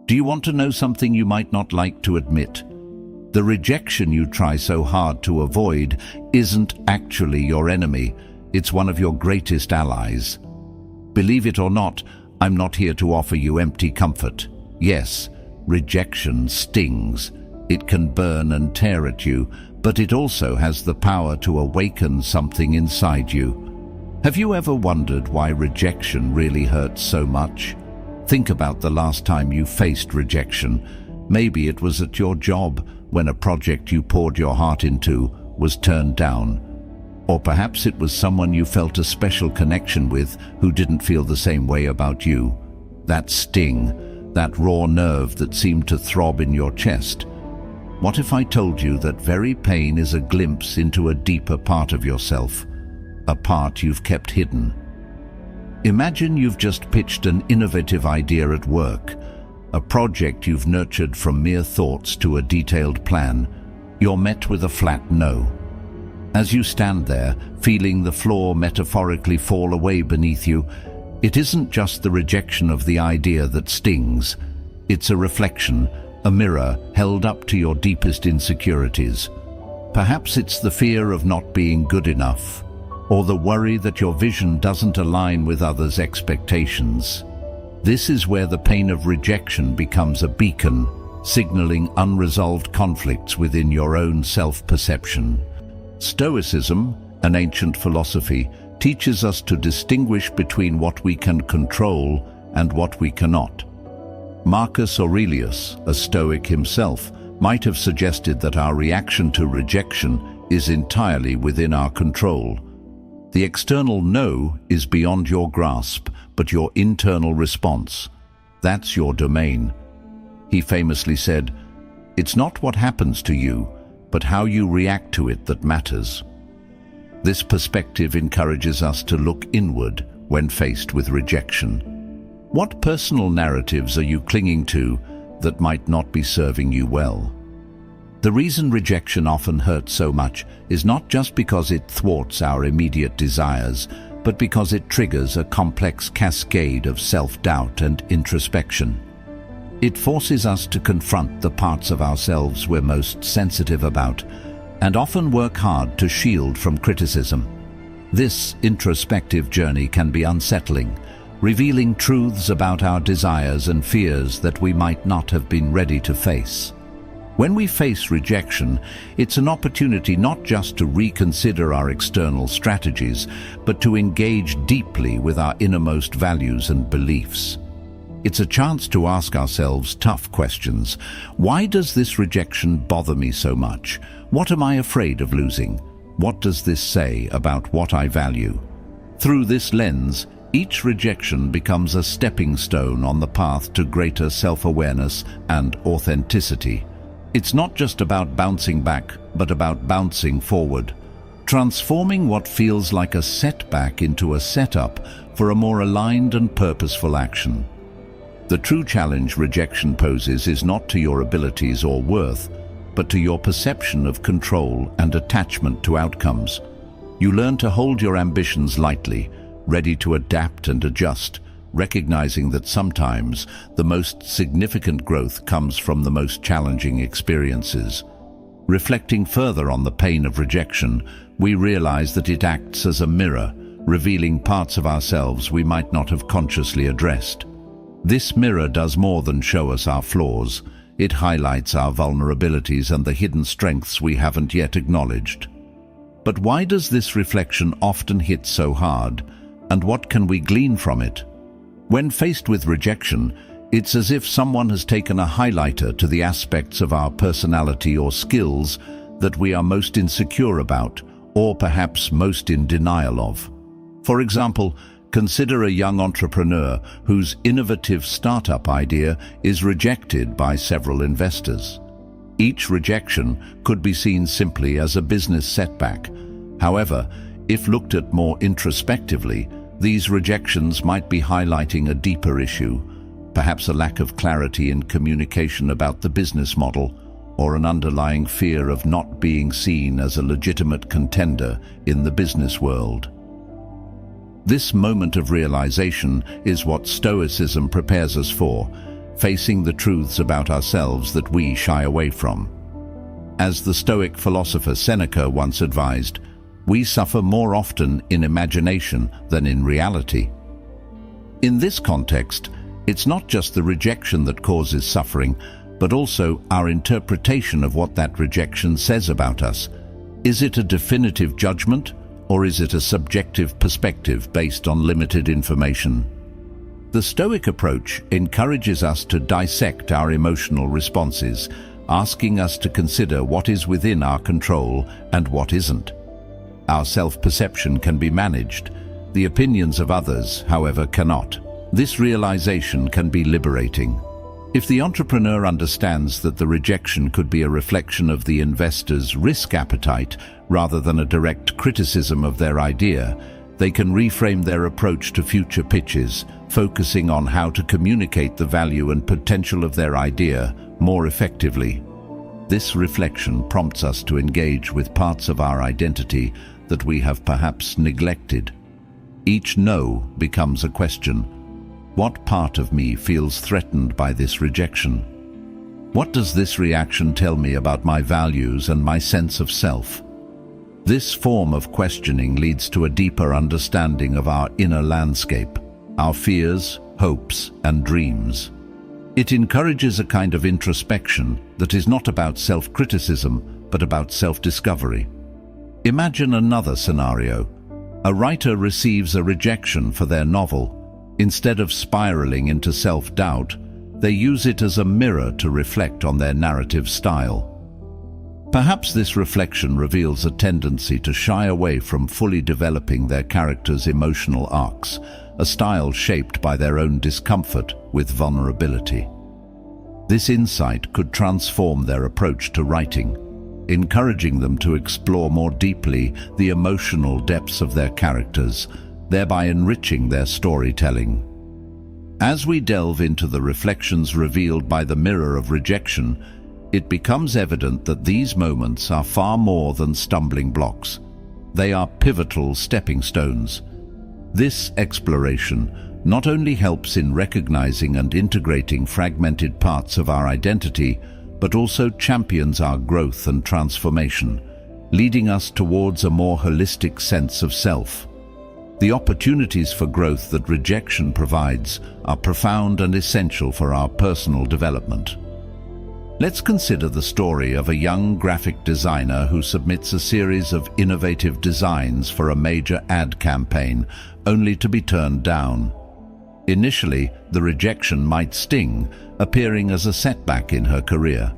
Do you want to know something you might not like to admit? The rejection you try so hard to avoid isn't actually your enemy. It's one of your greatest allies. Believe it or not, I'm not here to offer you empty comfort. Yes, rejection stings. It can burn and tear at you, but it also has the power to awaken something inside you. Have you ever wondered why rejection really hurts so much? Think about the last time you faced rejection. Maybe it was at your job, when a project you poured your heart into was turned down. Or perhaps it was someone you felt a special connection with who didn't feel the same way about you. That sting, that raw nerve that seemed to throb in your chest. What if I told you that very pain is a glimpse into a deeper part of yourself, a part you've kept hidden? Imagine you've just pitched an innovative idea at work, a project you've nurtured from mere thoughts to a detailed plan. You're met with a flat no. As you stand there, feeling the floor metaphorically fall away beneath you, it isn't just the rejection of the idea that stings. It's a reflection, a mirror held up to your deepest insecurities. Perhaps it's the fear of not being good enough, or the worry that your vision doesn't align with others' expectations. This is where the pain of rejection becomes a beacon, signaling unresolved conflicts within your own self-perception. Stoicism, an ancient philosophy, teaches us to distinguish between what we can control and what we cannot. Marcus Aurelius, a Stoic himself, might have suggested that our reaction to rejection is entirely within our control. The external no is beyond your grasp, but your internal response, that's your domain. He famously said, "It's not what happens to you, but how you react to it that matters." This perspective encourages us to look inward when faced with rejection. What personal narratives are you clinging to that might not be serving you well? The reason rejection often hurts so much is not just because it thwarts our immediate desires, but because it triggers a complex cascade of self-doubt and introspection. It forces us to confront the parts of ourselves we're most sensitive about, and often work hard to shield from criticism. This introspective journey can be unsettling, revealing truths about our desires and fears that we might not have been ready to face. When we face rejection, it's an opportunity not just to reconsider our external strategies, but to engage deeply with our innermost values and beliefs. It's a chance to ask ourselves tough questions. Why does this rejection bother me so much? What am I afraid of losing? What does this say about what I value? Through this lens, each rejection becomes a stepping stone on the path to greater self-awareness and authenticity. It's not just about bouncing back, but about bouncing forward, transforming what feels like a setback into a setup for a more aligned and purposeful action. The true challenge rejection poses is not to your abilities or worth, but to your perception of control and attachment to outcomes. You learn to hold your ambitions lightly, ready to adapt and adjust, recognizing that sometimes the most significant growth comes from the most challenging experiences. Reflecting further on the pain of rejection, we realize that it acts as a mirror, revealing parts of ourselves we might not have consciously addressed. This mirror does more than show us our flaws. It highlights our vulnerabilities and the hidden strengths we haven't yet acknowledged. But why does this reflection often hit so hard, and what can we glean from it? When faced with rejection, it's as if someone has taken a highlighter to the aspects of our personality or skills that we are most insecure about, or perhaps most in denial of. For example, consider a young entrepreneur whose innovative startup idea is rejected by several investors. Each rejection could be seen simply as a business setback. However, if looked at more introspectively, these rejections might be highlighting a deeper issue, perhaps a lack of clarity in communication about the business model, or an underlying fear of not being seen as a legitimate contender in the business world. This moment of realization is what Stoicism prepares us for, facing the truths about ourselves that we shy away from. As the Stoic philosopher Seneca once advised, we suffer more often in imagination than in reality. In this context, it's not just the rejection that causes suffering, but also our interpretation of what that rejection says about us. Is it a definitive judgment, or is it a subjective perspective based on limited information? The Stoic approach encourages us to dissect our emotional responses, asking us to consider what is within our control and what isn't. Our self-perception can be managed. The opinions of others, however, cannot. This realization can be liberating. If the entrepreneur understands that the rejection could be a reflection of the investor's risk appetite rather than a direct criticism of their idea, they can reframe their approach to future pitches, focusing on how to communicate the value and potential of their idea more effectively. This reflection prompts us to engage with parts of our identity that we have perhaps neglected. Each no becomes a question. What part of me feels threatened by this rejection? What does this reaction tell me about my values and my sense of self? This form of questioning leads to a deeper understanding of our inner landscape, our fears, hopes, and dreams. It encourages a kind of introspection that is not about self-criticism, but about self-discovery. Imagine another scenario. A writer receives a rejection for their novel. Instead of spiraling into self-doubt, they use it as a mirror to reflect on their narrative style. Perhaps this reflection reveals a tendency to shy away from fully developing their character's emotional arcs, a style shaped by their own discomfort with vulnerability. This insight could transform their approach to writing, encouraging them to explore more deeply the emotional depths of their characters, thereby enriching their storytelling. As we delve into the reflections revealed by the mirror of rejection, it becomes evident that these moments are far more than stumbling blocks. They are pivotal stepping stones. This exploration not only helps in recognizing and integrating fragmented parts of our identity, but also champions our growth and transformation, leading us towards a more holistic sense of self. The opportunities for growth that rejection provides are profound and essential for our personal development. Let's consider the story of a young graphic designer who submits a series of innovative designs for a major ad campaign, only to be turned down. Initially, the rejection might sting, appearing as a setback in her career.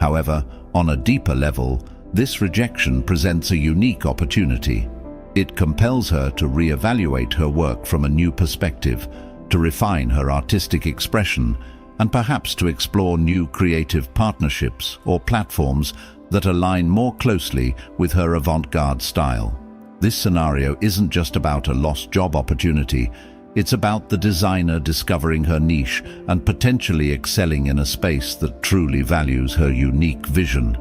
However, on a deeper level, this rejection presents a unique opportunity. It compels her to reevaluate her work from a new perspective, to refine her artistic expression, and perhaps to explore new creative partnerships or platforms that align more closely with her avant-garde style. This scenario isn't just about a lost job opportunity, it's about the designer discovering her niche and potentially excelling in a space that truly values her unique vision.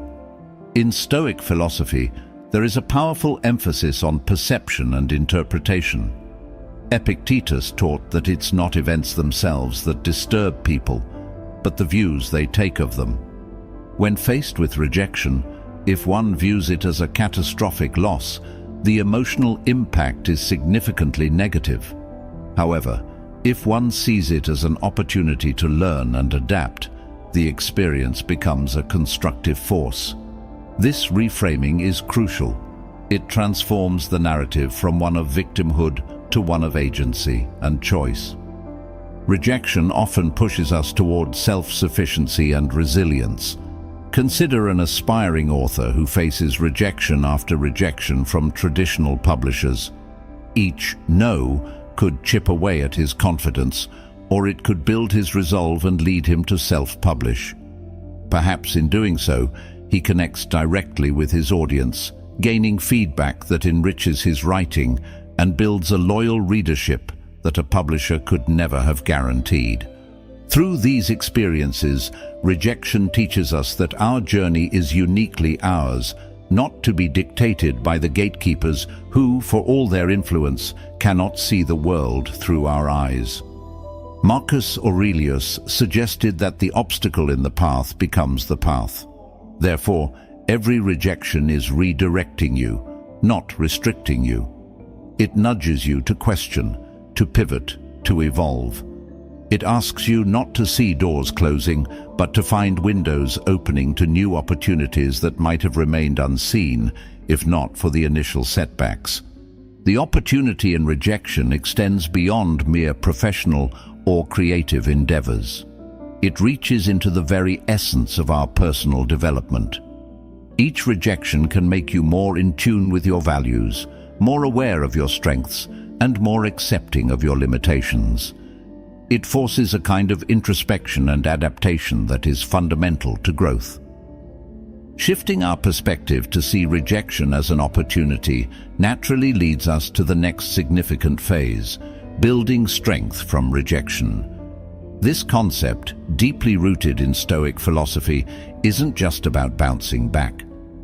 In Stoic philosophy, there is a powerful emphasis on perception and interpretation. Epictetus taught that it's not events themselves that disturb people, but the views they take of them. When faced with rejection, if one views it as a catastrophic loss, the emotional impact is significantly negative. However, if one sees it as an opportunity to learn and adapt, the experience becomes a constructive force. This reframing is crucial. It transforms the narrative from one of victimhood to one of agency and choice. Rejection often pushes us towards self-sufficiency and resilience. Consider an aspiring author who faces rejection after rejection from traditional publishers. Each no could chip away at his confidence, or it could build his resolve and lead him to self-publish. Perhaps in doing so, he connects directly with his audience, gaining feedback that enriches his writing and builds a loyal readership that a publisher could never have guaranteed. Through these experiences, rejection teaches us that our journey is uniquely ours, not to be dictated by the gatekeepers who, for all their influence, cannot see the world through our eyes. Marcus Aurelius suggested that the obstacle in the path becomes the path. Therefore, every rejection is redirecting you, not restricting you. It nudges you to question, to pivot, to evolve. It asks you not to see doors closing, but to find windows opening to new opportunities that might have remained unseen, if not for the initial setbacks. The opportunity in rejection extends beyond mere professional or creative endeavors. It reaches into the very essence of our personal development. Each rejection can make you more in tune with your values, more aware of your strengths, and more accepting of your limitations. It forces a kind of introspection and adaptation that is fundamental to growth. Shifting our perspective to see rejection as an opportunity naturally leads us to the next significant phase, building strength from rejection. This concept, deeply rooted in Stoic philosophy, isn't just about bouncing back.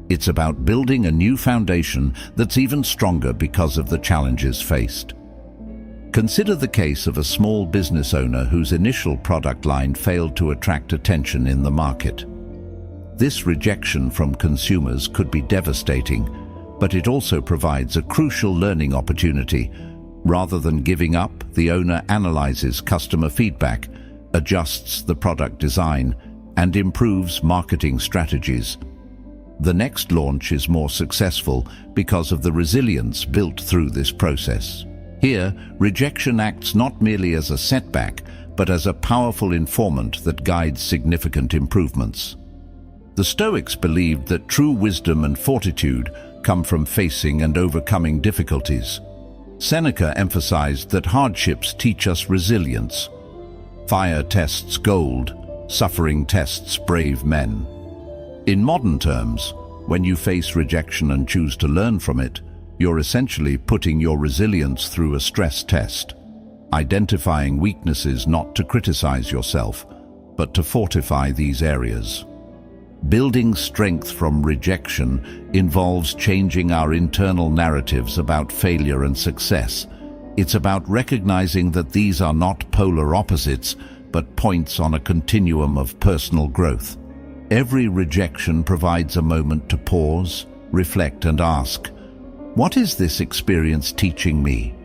It's about building a new foundation that's even stronger because of the challenges faced. Consider the case of a small business owner whose initial product line failed to attract attention in the market. This rejection from consumers could be devastating, but it also provides a crucial learning opportunity. Rather than giving up, the owner analyzes customer feedback, adjusts the product design, and improves marketing strategies. The next launch is more successful because of the resilience built through this process. Here, rejection acts not merely as a setback, but as a powerful informant that guides significant improvements. The Stoics believed that true wisdom and fortitude come from facing and overcoming difficulties. Seneca emphasized that hardships teach us resilience. Fire tests gold, suffering tests brave men. In modern terms, when you face rejection and choose to learn from it, you're essentially putting your resilience through a stress test, identifying weaknesses not to criticize yourself, but to fortify these areas. Building strength from rejection involves changing our internal narratives about failure and success. It's about recognizing that these are not polar opposites, but points on a continuum of personal growth. Every rejection provides a moment to pause, reflect, and ask, "What is this experience teaching me?"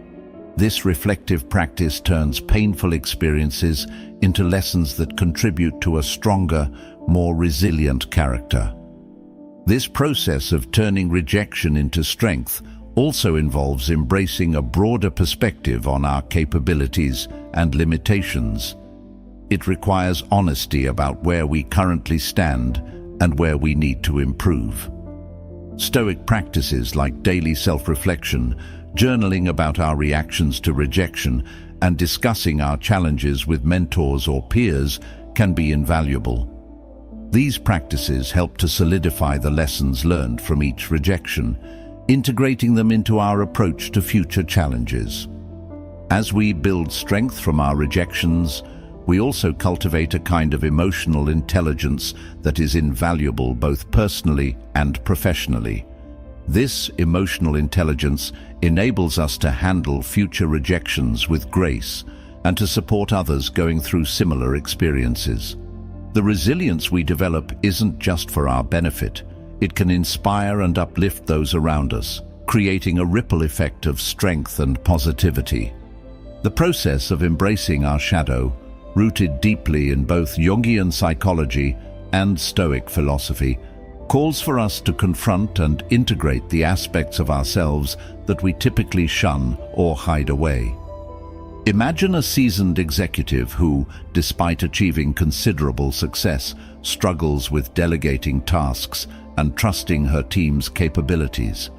This reflective practice turns painful experiences into lessons that contribute to a stronger, more resilient character. This process of turning rejection into strength also involves embracing a broader perspective on our capabilities and limitations. It requires honesty about where we currently stand and where we need to improve. Stoic practices like daily self-reflection, journaling about our reactions to rejection, and discussing our challenges with mentors or peers can be invaluable. These practices help to solidify the lessons learned from each rejection, integrating them into our approach to future challenges. As we build strength from our rejections, we also cultivate a kind of emotional intelligence that is invaluable both personally and professionally. This emotional intelligence enables us to handle future rejections with grace and to support others going through similar experiences. The resilience we develop isn't just for our benefit. It can inspire and uplift those around us, creating a ripple effect of strength and positivity. The process of embracing our shadow, rooted deeply in both Jungian psychology and Stoic philosophy, calls for us to confront and integrate the aspects of ourselves that we typically shun or hide away. Imagine a seasoned executive who, despite achieving considerable success, struggles with delegating tasks and trusting her team's capabilities.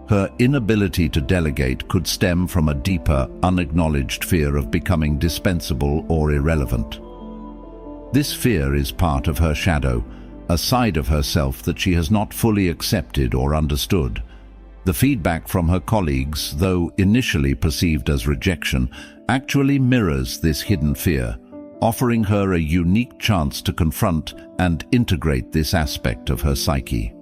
Her inability to delegate could stem from a deeper, unacknowledged fear of becoming dispensable or irrelevant. This fear is part of her shadow, a side of herself that she has not fully accepted or understood. The feedback from her colleagues, though initially perceived as rejection, actually mirrors this hidden fear, offering her a unique chance to confront and integrate this aspect of her psyche.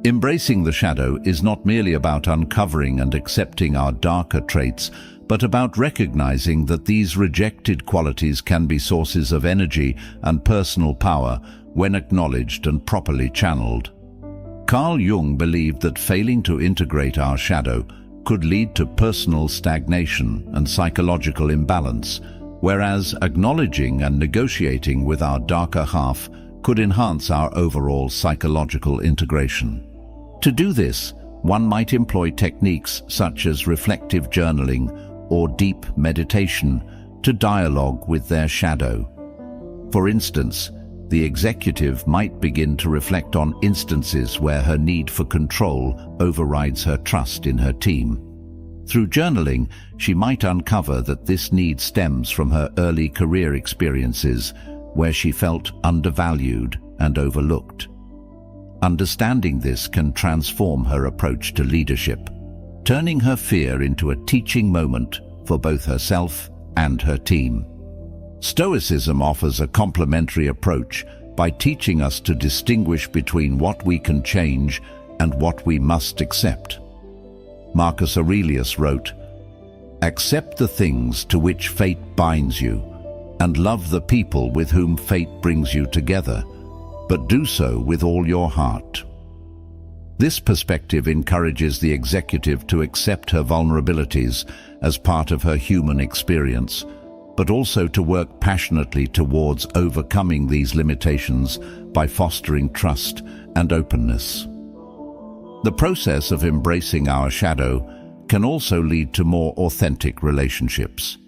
Embracing the shadow is not merely about uncovering and accepting our darker traits, but about recognizing that these rejected qualities can be sources of energy and personal power when acknowledged and properly channeled. Carl Jung believed that failing to integrate our shadow could lead to personal stagnation and psychological imbalance, whereas acknowledging and negotiating with our darker half could enhance our overall psychological integration. To do this, one might employ techniques such as reflective journaling or deep meditation to dialogue with their shadow. For instance, the executive might begin to reflect on instances where her need for control overrides her trust in her team. Through journaling, she might uncover that this need stems from her early career experiences, where she felt undervalued and overlooked. Understanding this can transform her approach to leadership, turning her fear into a teaching moment for both herself and her team. Stoicism offers a complementary approach by teaching us to distinguish between what we can change and what we must accept. Marcus Aurelius wrote, "Accept the things to which fate binds you, and love the people with whom fate brings you together, but do so with all your heart." This perspective encourages the executive to accept her vulnerabilities as part of her human experience, but also to work passionately towards overcoming these limitations by fostering trust and openness. The process of embracing our shadow can also lead to more authentic relationships.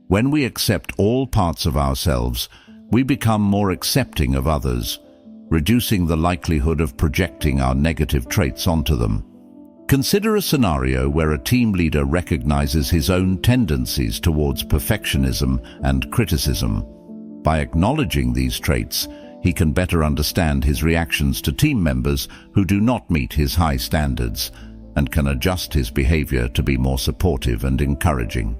When we accept all parts of ourselves, we become more accepting of others, reducing the likelihood of projecting our negative traits onto them. Consider a scenario where a team leader recognizes his own tendencies towards perfectionism and criticism. By acknowledging these traits, he can better understand his reactions to team members who do not meet his high standards, and can adjust his behavior to be more supportive and encouraging.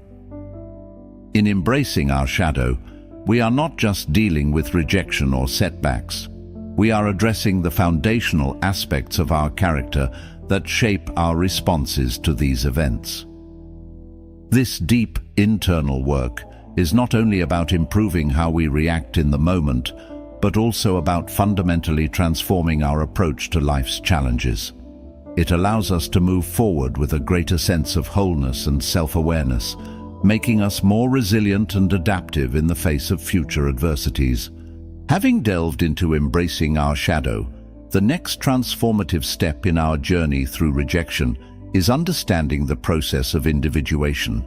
In embracing our shadow, we are not just dealing with rejection or setbacks. We are addressing the foundational aspects of our character that shape our responses to these events. This deep internal work is not only about improving how we react in the moment, but also about fundamentally transforming our approach to life's challenges. It allows us to move forward with a greater sense of wholeness and self-awareness, making us more resilient and adaptive in the face of future adversities. Having delved into embracing our shadow, the next transformative step in our journey through rejection is understanding the process of individuation.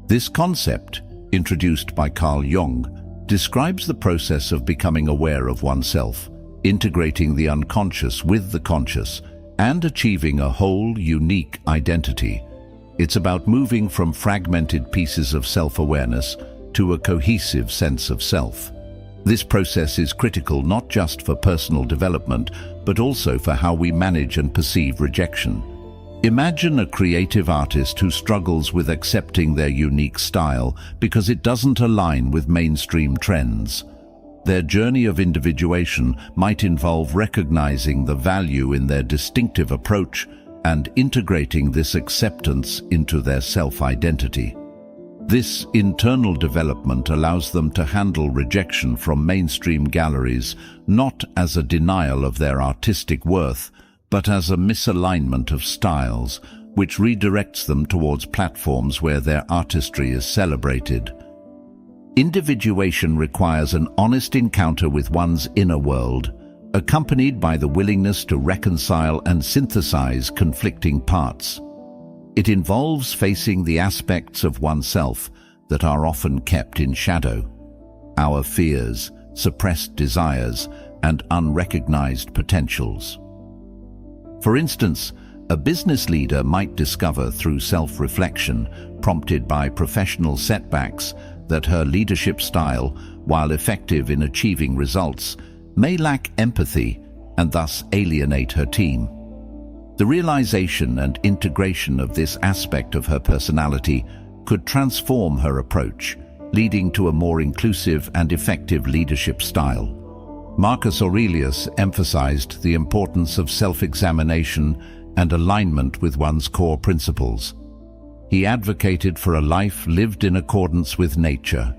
This concept, introduced by Carl Jung, describes the process of becoming aware of oneself, integrating the unconscious with the conscious, and achieving a whole, unique identity. It's about moving from fragmented pieces of self-awareness to a cohesive sense of self. This process is critical not just for personal development, but also for how we manage and perceive rejection. Imagine a creative artist who struggles with accepting their unique style because it doesn't align with mainstream trends. Their journey of individuation might involve recognizing the value in their distinctive approach and integrating this acceptance into their self-identity. This internal development allows them to handle rejection from mainstream galleries not as a denial of their artistic worth, but as a misalignment of styles, which redirects them towards platforms where their artistry is celebrated. Individuation requires an honest encounter with one's inner world, accompanied by the willingness to reconcile and synthesize conflicting parts. It involves facing the aspects of oneself that are often kept in shadow: our fears, suppressed desires, and unrecognized potentials. For instance, a business leader might discover through self-reflection, prompted by professional setbacks, that her leadership style, while effective in achieving results, may lack empathy and thus alienate her team. The realization and integration of this aspect of her personality could transform her approach, leading to a more inclusive and effective leadership style. Marcus Aurelius emphasized the importance of self-examination and alignment with one's core principles. He advocated for a life lived in accordance with nature,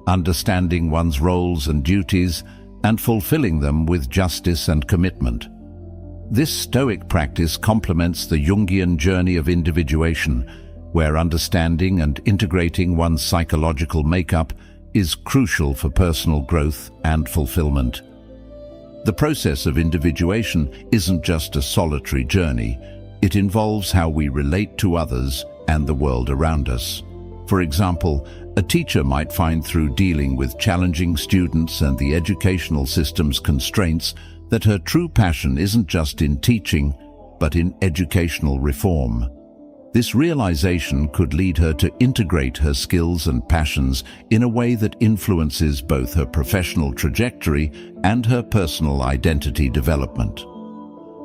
understanding one's roles and duties and fulfilling them with justice and commitment. This Stoic practice complements the Jungian journey of individuation, where understanding and integrating one's psychological makeup is crucial for personal growth and fulfillment. The process of individuation isn't just a solitary journey. It involves how we relate to others and the world around us. For example, a teacher might find through dealing with challenging students and the educational system's constraints that her true passion isn't just in teaching, but in educational reform. This realization could lead her to integrate her skills and passions in a way that influences both her professional trajectory and her personal identity development.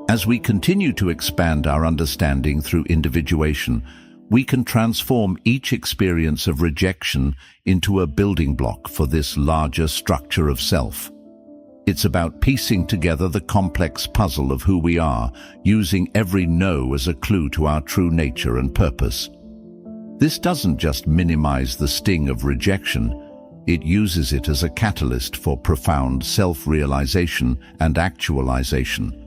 As we continue to expand our understanding through individuation, we can transform each experience of rejection into a building block for this larger structure of self. It's about piecing together the complex puzzle of who we are, using every no as a clue to our true nature and purpose. This doesn't just minimize the sting of rejection, it uses it as a catalyst for profound self-realization and actualization.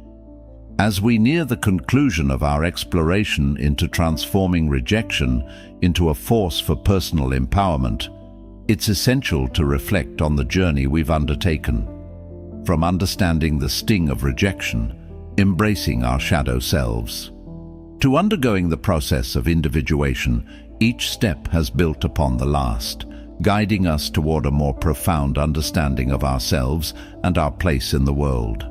As we near the conclusion of our exploration into transforming rejection into a force for personal empowerment, it's essential to reflect on the journey we've undertaken. From understanding the sting of rejection, embracing our shadow selves, to undergoing the process of individuation, each step has built upon the last, guiding us toward a more profound understanding of ourselves and our place in the world.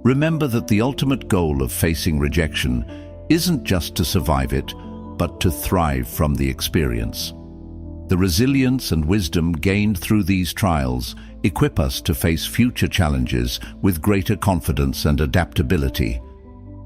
Remember that the ultimate goal of facing rejection isn't just to survive it, but to thrive from the experience. The resilience and wisdom gained through these trials equip us to face future challenges with greater confidence and adaptability.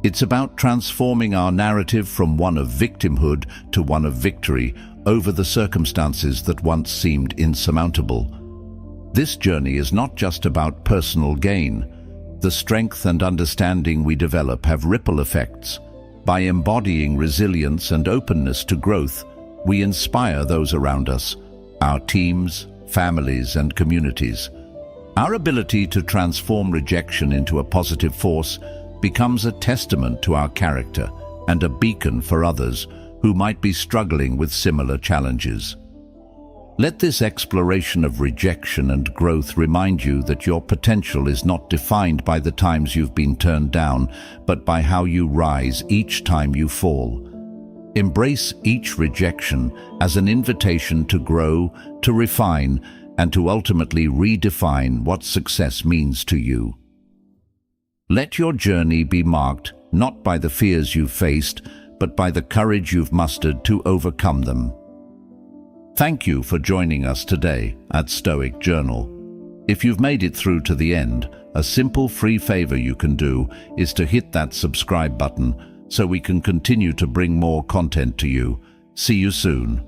It's about transforming our narrative from one of victimhood to one of victory over the circumstances that once seemed insurmountable. This journey is not just about personal gain. The strength and understanding we develop have ripple effects. By embodying resilience and openness to growth, we inspire those around us, our teams, families, and communities. Our ability to transform rejection into a positive force becomes a testament to our character and a beacon for others who might be struggling with similar challenges. Let this exploration of rejection and growth remind you that your potential is not defined by the times you've been turned down, but by how you rise each time you fall. Embrace each rejection as an invitation to grow, to refine, and to ultimately redefine what success means to you. Let your journey be marked not by the fears you've faced, but by the courage you've mustered to overcome them. Thank you for joining us today at Stoic Journal. If you've made it through to the end, a simple free favor you can do is to hit that subscribe button so we can continue to bring more content to you. See you soon.